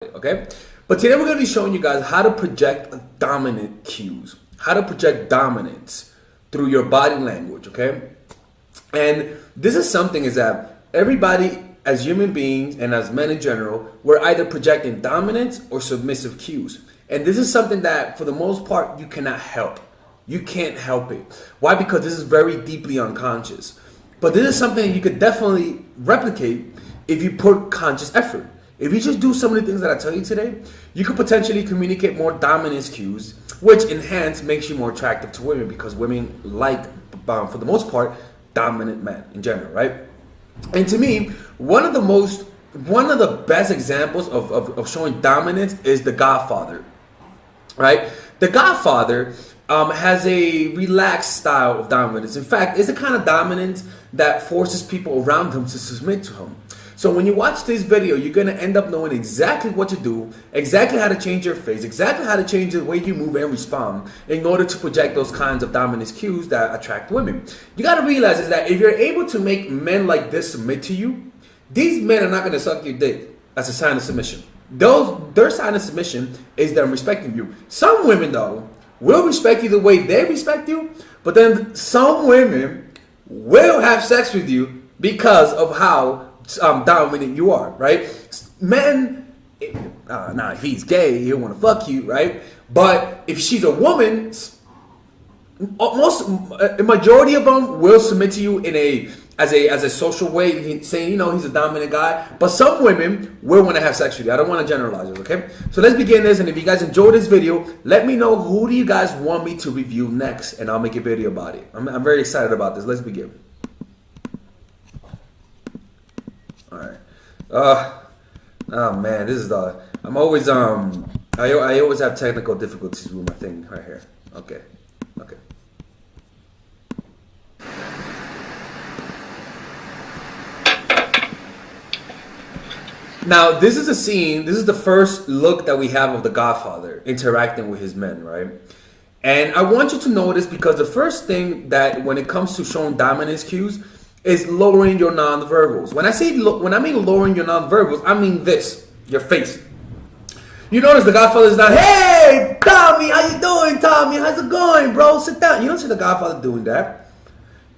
Okay, but today we're going to be showing you guys how to project dominant cues, how to project dominance through your body language. Okay, and this is something is that everybody as human beings and as men in general, we're either projecting dominance or submissive cues, and this is something that for the most part you cannot help. You can't help it. Why? Because this is very deeply unconscious, but this is something that you could definitely replicate if you put conscious effort. If you just do some of the things that I tell you today, you could potentially communicate more dominance cues, which enhance makes you more attractive to women because women like, for the most part, dominant men in general, right? And to me, one of the best examples of showing dominance is The Godfather, right? The Godfather has a relaxed style of dominance. In fact, it's the kind of dominance that forces people around him to submit to him. So when you watch this video, you're going to end up knowing exactly what to do, exactly how to change your face, exactly how to change the way you move and respond in order to project those kinds of dominance cues that attract women. You got to realize is that if you're able to make men like this submit to you, these men are not going to suck your dick as a sign of submission. Their sign of submission is them respecting you. Some women, though, will respect you the way they respect you, but then some women will have sex with you because of how dominant you are, right? Men, he's gay, he'll want to fuck you, right? But if she's a woman, a majority of them will submit to you as a social way, saying, he's a dominant guy. But some women will want to have sex with you. I don't want to generalize it, okay? So let's begin this, and if you guys enjoyed this video, let me know who do you guys want me to review next, and I'll make a video about it. I'm very excited about this. Let's begin. Oh man, this is I'm always I always have technical difficulties with my thing right here. Okay. Now this is a scene. This is the first look that we have of the Godfather interacting with his men, right? And I want you to notice because the first thing that when it comes to showing dominance cues is lowering your nonverbals. When I mean lowering your nonverbals, I mean this, your face. You notice the Godfather is not, hey, Tommy, how you doing, Tommy? How's it going, bro? Sit down. You don't see the Godfather doing that.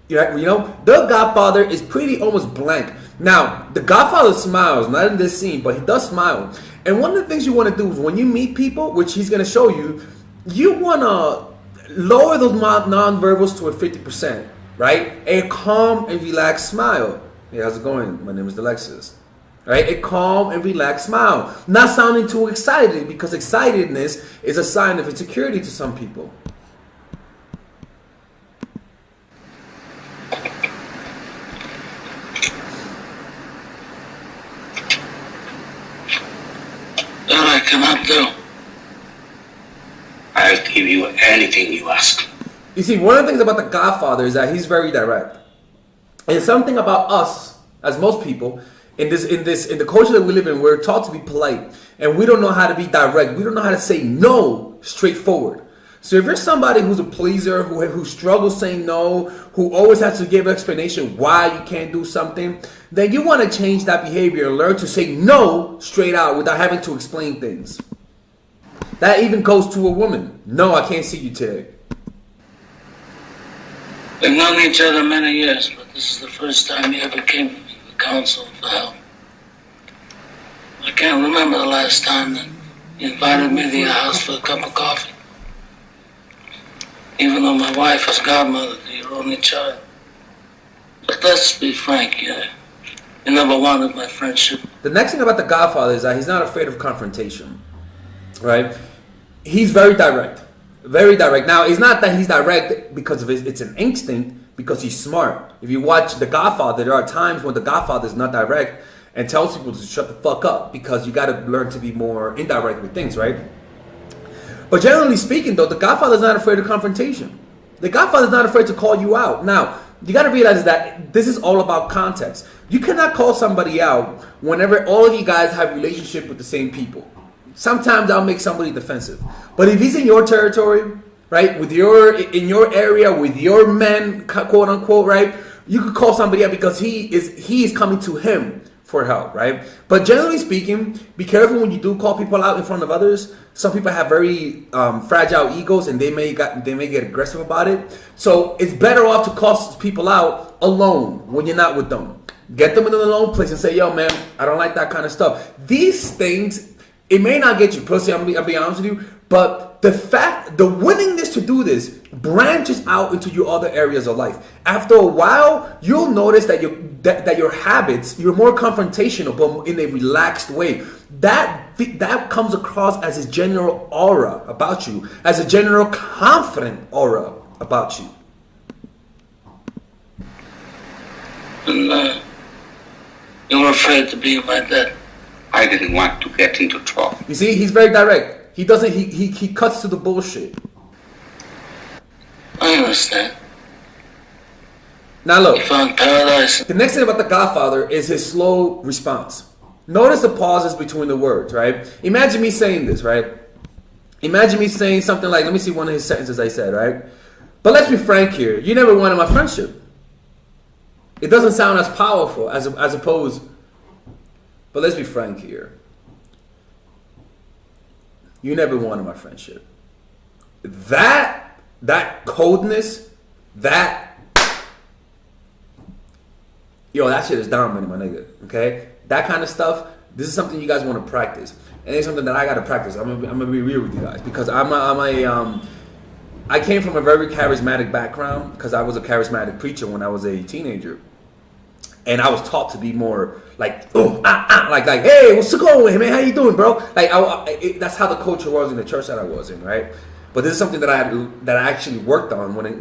The Godfather is pretty almost blank. Now, the Godfather smiles, not in this scene, but he does smile. And one of the things you want to do is when you meet people, which he's going to show you, you want to lower those nonverbals to a 50%. Right? A calm and relaxed smile. Hey, how's it going? My name is Alexis. Right? A calm and relaxed smile. Not sounding too excited because excitedness is a sign of insecurity to some people. That I cannot do. I'll give you anything you ask. You see, one of the things about the Godfather is that he's very direct. And something about us, as most people, in the culture that we live in, we're taught to be polite, and we don't know how to be direct. We don't know how to say no straightforward. So if you're somebody who's a pleaser, who struggles saying no, who always has to give explanation why you can't do something, then you want to change that behavior and learn to say no straight out without having to explain things. That even goes to a woman. No, I can't see you today. We've known each other many years, but this is the first time you ever came to me with counsel for help. I can't remember the last time that you invited me to your house for a cup of coffee. Even though my wife is godmother to your only child. But let's be frank, you never wanted my friendship. The next thing about the Godfather is that he's not afraid of confrontation, right? He's very direct. Very direct. Now, it's not that he's direct because of it's an instinct, because he's smart. If you watch The Godfather, there are times when the Godfather is not direct and tells people to shut the fuck up because you got to learn to be more indirect with things, right? But generally speaking, though, the Godfather is not afraid of confrontation. The Godfather is not afraid to call you out. Now, you got to realize that this is all about context. You cannot call somebody out whenever all of you guys have a relationship with the same people. Sometimes I'll make somebody defensive. But if he's in your territory, right, in your area, with your men, quote unquote, right, you could call somebody out because he is coming to him for help, right? But generally speaking, be careful when you do call people out in front of others. Some people have very fragile egos, and they may get aggressive about it. So it's better off to call people out alone when you're not with them. Get them in an alone place and say, "Yo, man, I don't like that kind of stuff." These things, it may not get you pussy. I'll be honest with you, but the willingness to do this branches out into your other areas of life. After a while, you'll notice that your habits, you're more confrontational, but in a relaxed way. That comes across as a general aura about you, as a general confident aura about you. And you were afraid to be like that. I didn't want to get into trouble. You see, he's very direct. He doesn't. He cuts to the bullshit. I understand. Now look. You found paradise. The next thing about the Godfather is his slow response. Notice the pauses between the words, right? Imagine me saying this, right? Imagine me saying something like, let me see one of his sentences I said, right? But let's be frank here. You never wanted my friendship. It doesn't sound as powerful as opposed. But let's be frank here. You never wanted my friendship. That coldness, that shit is dominant, my nigga. Okay? That kind of stuff, this is something you guys want to practice. And it's something that I gotta practice. I'm gonna be real with you guys. Because I came from a very charismatic background because I was a charismatic preacher when I was a teenager. And I was taught to be more like, like, hey, what's going on, man? How you doing, bro? Like, that's how the culture was in the church that I was in, right? But this is something that I actually worked on when it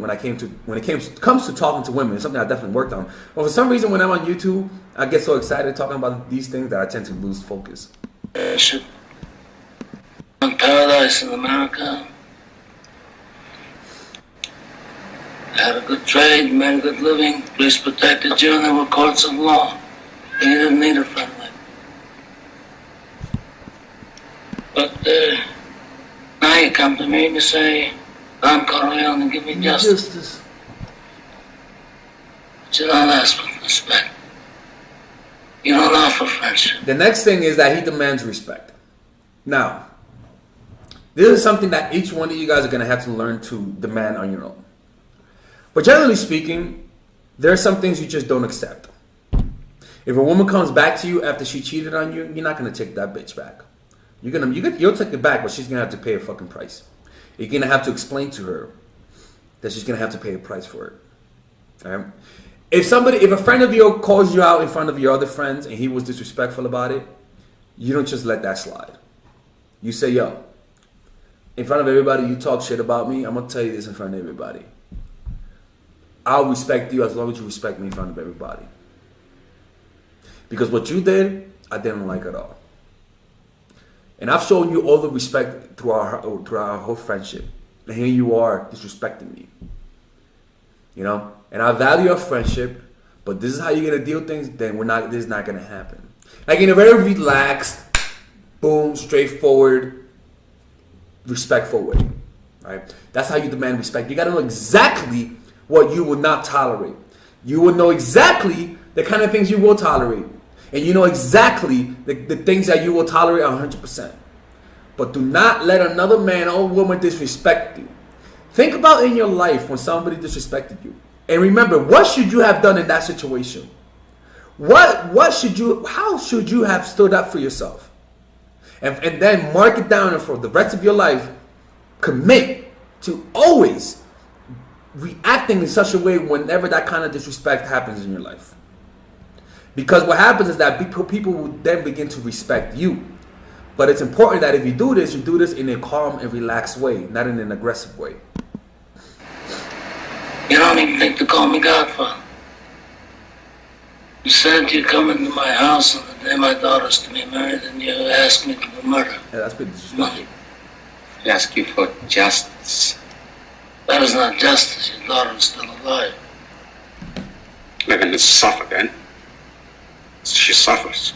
comes to talking to women. It's something I definitely worked on. But for some reason, when I'm on YouTube, I get so excited talking about these things that I tend to lose focus. Paradise in America. Had a good trade, made a good living, police protected you, and there were courts of law. And you didn't need a friend like But now you come to me and you say, I'm Corleone and give me justice. But you don't ask for respect. You don't offer friendship. The next thing is that he demands respect. Now, this is something that each one of you guys are going to have to learn to demand on your own. But generally speaking, there are some things you just don't accept. If a woman comes back to you after she cheated on you, you're not going to take that bitch back. You'll take it back, but she's going to have to pay a fucking price. You're going to have to explain to her that she's going to have to pay a price for it. All right? If a friend of yours calls you out in front of your other friends and he was disrespectful about it, you don't just let that slide. You say, yo, in front of everybody, you talk shit about me. I'm going to tell you this in front of everybody. I'll respect you as long as you respect me in front of everybody. Because what you did, I didn't like at all. And I've shown you all the respect through our whole friendship. And here you are disrespecting me. You know? And I value our friendship, but this is how you're going to deal with things, then this is not going to happen. Like in a very relaxed, boom, straightforward, respectful way. Right? That's how you demand respect. You got to know exactly what you will not tolerate. You will know exactly the kind of things you will tolerate. And you know exactly the things that you will tolerate 100%. But do not let another man or woman disrespect you. Think about in your life when somebody disrespected you. And remember, what should you have done in that situation? How should you have stood up for yourself? And then mark it down, and for the rest of your life, commit to always reacting in such a way whenever that kind of disrespect happens in your life. Because what happens is that people will then begin to respect you. But it's important that if you do this in a calm and relaxed way, not in an aggressive way. You don't even think to call me Godfather. You said you come into my house on the day my daughter's to be married and you asked me to murder. Yeah, that's pretty disrespectful. I ask you for justice. That is not justice. Your daughter is still alive. Let her suffer then. She suffers.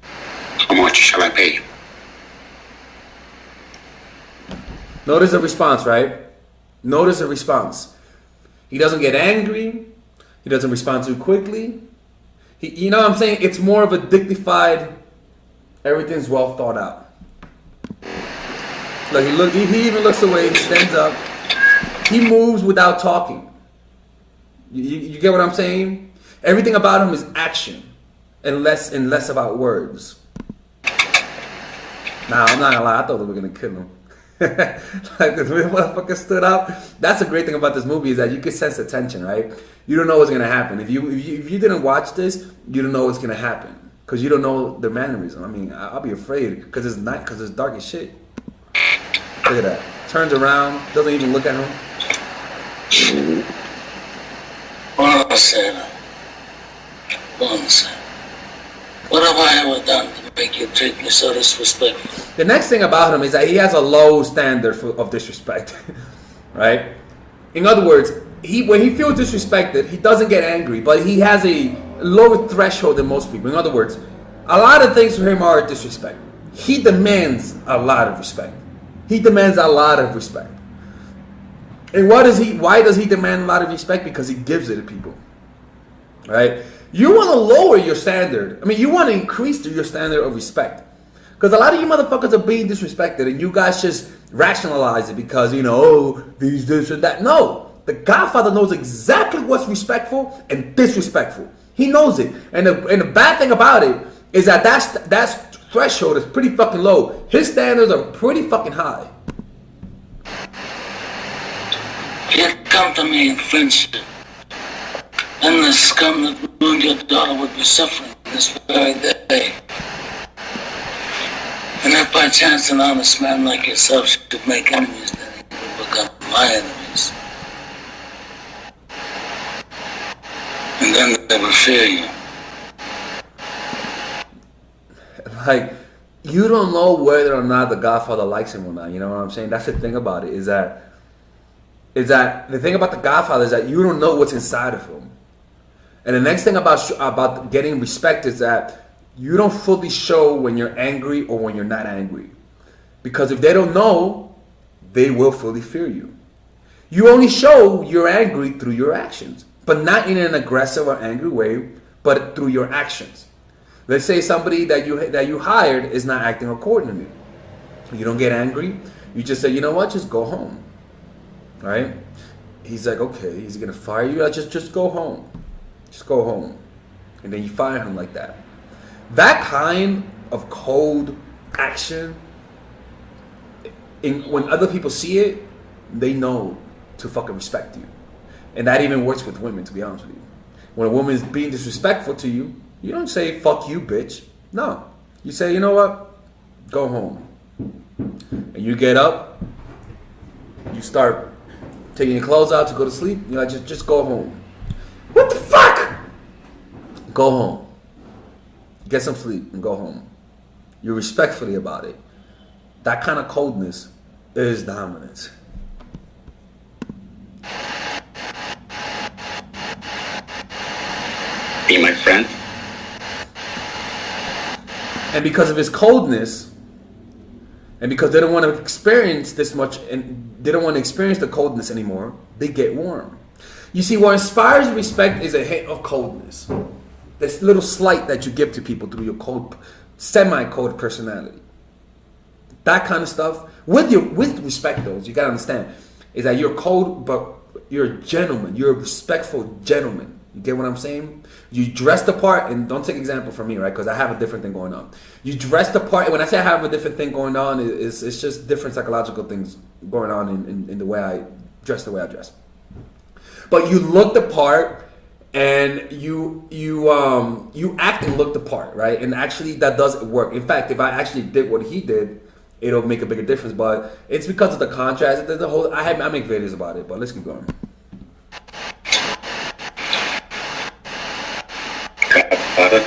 How much shall I pay you? Notice the response, right? Notice the response. He doesn't get angry. He doesn't respond too quickly. You know what I'm saying? It's more of a dignified, everything's well thought out. Like he even looks away, he stands up, he moves without talking. You get what I'm saying? Everything about him is action and less about words. Nah, I'm not gonna lie, I thought they were gonna kill him. Like the motherfucker stood up. That's the great thing about this movie is that you can sense the tension, right? You don't know what's gonna happen. If you didn't watch this, you don't know what's gonna happen because you don't know the mannerism. I mean, I'll be afraid because it's night, because it's dark as shit. Look at that. Turns around, doesn't even look at him. What have I ever done to make you treat me so disrespectful? The next thing about him is that he has a low standard of disrespect, right? In other words, when he feels disrespected, he doesn't get angry, but he has a lower threshold than most people. In other words, a lot of things for him are disrespect. He demands a lot of respect. He demands a lot of respect. And why does he demand a lot of respect? Because he gives it to people, right? You want to lower your standard. I mean, you want to increase your standard of respect. Because a lot of you motherfuckers are being disrespected and you guys just rationalize it because, you know, oh, this or that. No, the Godfather knows exactly what's respectful and disrespectful. He knows it. And the bad thing about it is that that threshold is pretty fucking low. His standards are pretty fucking high. You come to me in friendship, and the scum that ruined your daughter would be suffering this very day. And if by chance an honest man like yourself should make enemies, then he will become my enemies. And then they will fear you. Like, you don't know whether or not the Godfather likes him or not. You know what I'm saying? That's the thing about it, is that the thing about the Godfather is that you don't know what's inside of him. And the next thing about getting respect is that you don't fully show when you're angry or when you're not angry. Because if they don't know, they will fully fear you. You only show you're angry through your actions, but not in an aggressive or angry way, but through your actions. Let's say somebody that you hired is not acting accordingly. You don't get angry. You just say, you know what, just go home. Right? He's like, okay, he's gonna fire you. Just go home. Just go home. And then you fire him like that. That kind of cold action, when other people see it, they know to fucking respect you. And that even works with women, to be honest with you. When a woman is being disrespectful to you, you don't say, fuck you, bitch. No. You say, you know what? Go home. And you get up, you start taking your clothes out to go to sleep. You know, just go home. What the fuck? Go home. Get some sleep and go home. You're respectfully about it. That kind of coldness is dominance. Be my friend. And because of his coldness, and because they don't want to experience this much, and they don't want to experience the coldness anymore, they get warm. You see, what inspires respect is a hint of coldness. This little slight that you give to people through your cold, semi-cold personality. That kind of stuff. With respect, though, you gotta understand, is that you're cold, but you're a gentleman. You're a respectful gentleman. You get what I'm saying? You dress the part, and don't take example from me, right? Because I have a different thing going on. You dress the part, and when I say I have a different thing going on, it's just different psychological things going on in the way I dress, the way I dress. But you look the part, and you act and look the part, right? And actually, that does work. In fact, if I actually did what he did, it'll make a bigger difference. But it's because of the contrast. There's a whole. I make videos about it, but let's keep going. Godfather.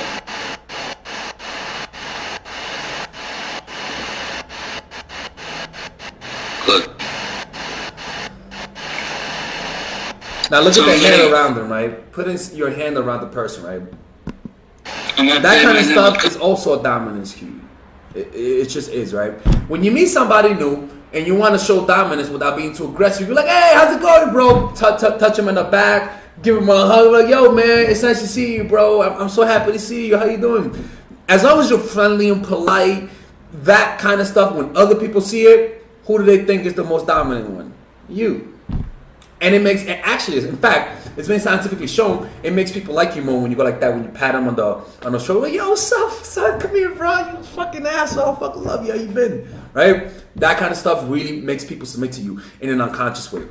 Good. Now look at the hand around him, right? Put your hand around the person, right? That kind of stuff is also a dominance cue. It just is, right? When you meet somebody new and you want to show dominance without being too aggressive, you're like, hey, how's it going, bro? Touch him in the back. give him a hug, like, yo, man, it's nice to see you, bro. I'm so happy to see you. How you doing? As long as you're friendly and polite, that kind of stuff, when other people see it, who do they think is the most dominant one? You. And it in fact, it's been scientifically shown, it makes people like you more when you go like that, when you pat them on the shoulder, like, yo, what's up, son? Come here, bro. You fucking asshole. I fucking love you. How you been? Right? That kind of stuff really makes people submit to you in an unconscious way.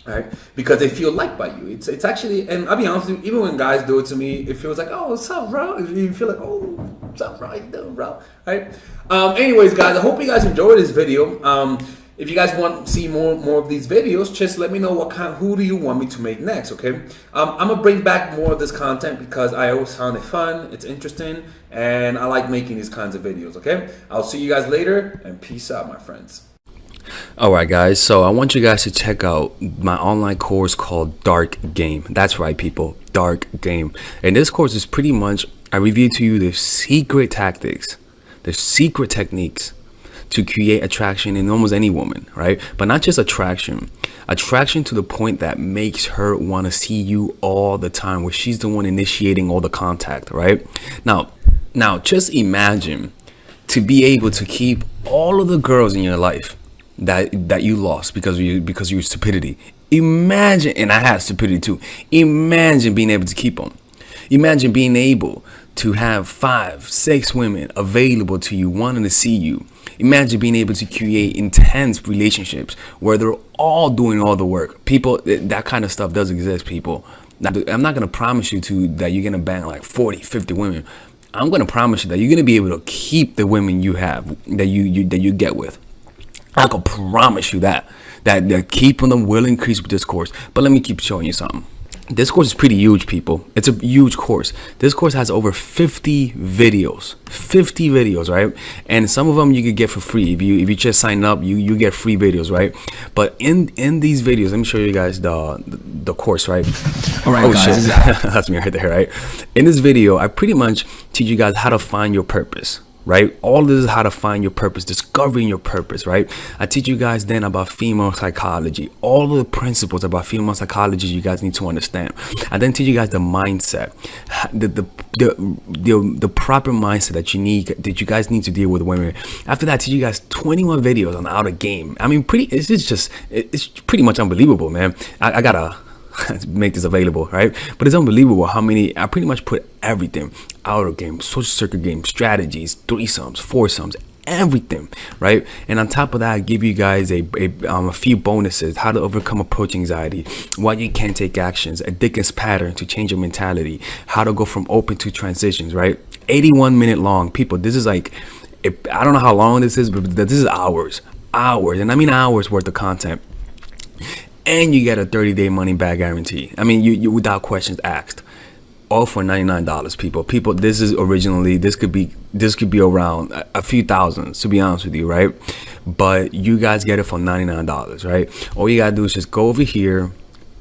Right? Because they feel liked by you. It's actually, and I'll be honest with you, even when guys do it to me, it feels like, oh, what's up, bro? You feel like, oh, what's up, bro? How you doing, bro? Right? Anyways, guys, I hope you guys enjoyed this video. If you guys want to see more of these videos, just let me know who do you want me to make next, okay? I'm gonna bring back more of this content because I always found it fun, it's interesting, and I like making these kinds of videos, okay? I'll see you guys later, and peace out, my friends. Alright guys, so I want you guys to check out my online course called Dark Game. That's right, people, Dark Game. And this course is pretty much, I review to you the secret tactics, the secret techniques to create attraction in almost any woman, right? But not just attraction to the point that makes her want to see you all the time, where she's the one initiating all the contact, right? Now just imagine to be able to keep all of the girls in your life that you lost because of your stupidity. Imagine, and I had stupidity too. Imagine being able to keep them. Imagine being able to have 5, 6 women available to you, wanting to see you. Imagine being able to create intense relationships where they're all doing all the work. People, that kind of stuff does exist, people. Now, I'm not going to promise you that you're going to bang like 40, 50 women. I'm going to promise you that you're going to be able to keep the women you have, that you get with. I can promise you that keeping them will increase with this course. But let me keep showing you something. This course is pretty huge, people. It's a huge course. This course has over 50 videos, right? And some of them you could get for free. If you just sign up, you get free videos, right? But in these videos, let me show you guys the course, right? All right, guys. That's me right there, right? In this video, I pretty much teach you guys how to find your purpose. Right? All this is how to find your purpose, discovering your purpose, right? I teach you guys then about female psychology, all of the principles about female psychology you guys need to understand. I then teach you guys the mindset, the proper mindset that you guys need to deal with women. After that, I teach you guys 21 videos on how to game. I mean, it's pretty much unbelievable, man. I gotta make this available, right? But it's unbelievable how many, I pretty much put everything, outer game, social circuit game, strategies, threesomes, foursomes, everything, right? And on top of that, I give you guys a few bonuses: how to overcome approach anxiety, why you can't take actions, a Dickens pattern to change your mentality, how to go from open to transitions, right? 81 minute long, people. This is like, I don't know how long this is, but this is hours, and I mean hours worth of content. And you get a 30-day money back guarantee. I mean, you without questions asked. All for $99, people. This could be around a few thousands, to be honest with you, right? But you guys get it for $99, right? All you gotta do is just go over here,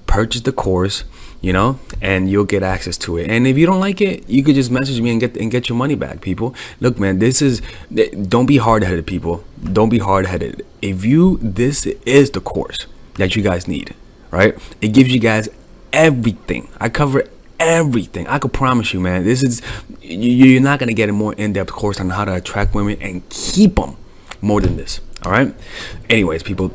purchase the course, and you'll get access to it. And if you don't like it, you could just message me and get your money back, people. Look, man, don't be hard-headed, people. Don't be hard-headed. This is the course that you guys need, right? It gives you guys everything. I cover everything. I could promise you, man, you're not gonna get a more in-depth course on how to attract women and keep them more than this. All right. Anyways, people,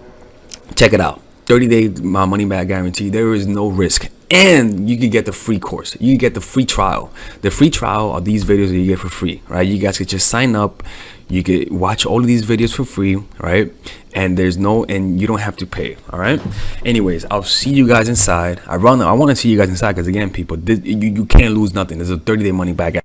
check it out. 30-day money back guarantee. There is no risk, and you can get the free course. You can get the free trial. The free trial are these videos that you get for free, right? You guys could just sign up. You could watch all of these videos for free, right? And you don't have to pay. All right. Anyways, I'll see you guys inside. I want to see you guys inside because, again, people, you can't lose nothing. There's a 30-day money back.